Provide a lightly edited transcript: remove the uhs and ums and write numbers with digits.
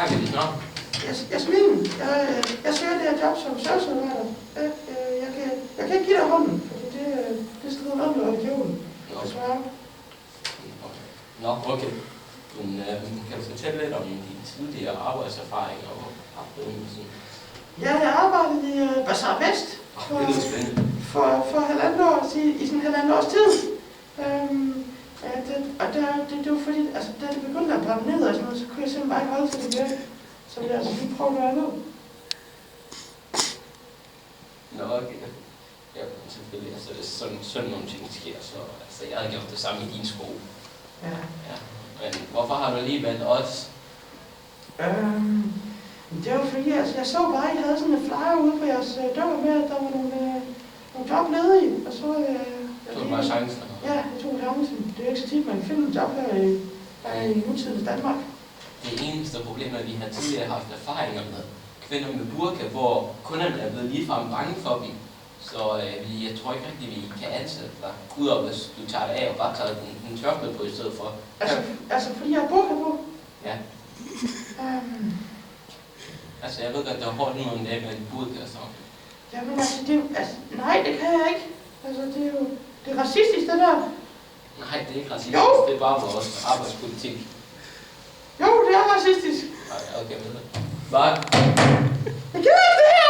Trækker dit navn? Jasmin, jeg søger det her job som servicearbejder. Jeg kan ikke give dig hånden, fordi det strider noget med religionen. Desværre. Nå, okay. Men kan du fortælle lidt om dine tidligere arbejdserfaringer og oplevelsen? Ja, jeg arbejdede i Bazar Vest for halvandet år, i sådan halvandet års tid. Det var fordi, altså da det begyndte at brænde ned og sådan noget, så kunne jeg simpelthen bare ikke holde til det mere. Så vil jeg altså lige prøve noget andet. Nå, okay. Ja, selvfølgelig. Altså, det er sådan nogle ting sker, så altså, jeg havde gjort det samme i din skole. Ja. Men hvorfor har du lige valgt os? Det var fordi, altså, jeg så bare, at I havde sådan en flyer ude på jeres dør med, at der var nogle job ledige, og så... Tog du bare chancen? Ja, jeg tog chancen. Det er ikke så tit, man kan finde en job her i nutidens Danmark. Det eneste problem er, at vi har tidligere haft erfaringer med kvinder med burka, hvor kunderne er blevet ligefrem bange for dem. Så jeg tror ikke rigtig, vi kan ansætte dig. Udover hvis du tager det af og bare tager en tørklæde på i stedet for. Altså fordi jeg har burka på? Ja. Altså jeg ved godt, det er hårdt nu en dag med en burka og sådan. Jamen altså, nej, det kan jeg ikke. Altså det er racistisk det der. Nej, det er ikke racistisk. Jo. Det er bare vores arbejdspolitik. Jo, det er racistisk. Nej, okay, ved du. Hvad? Jeg gider ikke det her!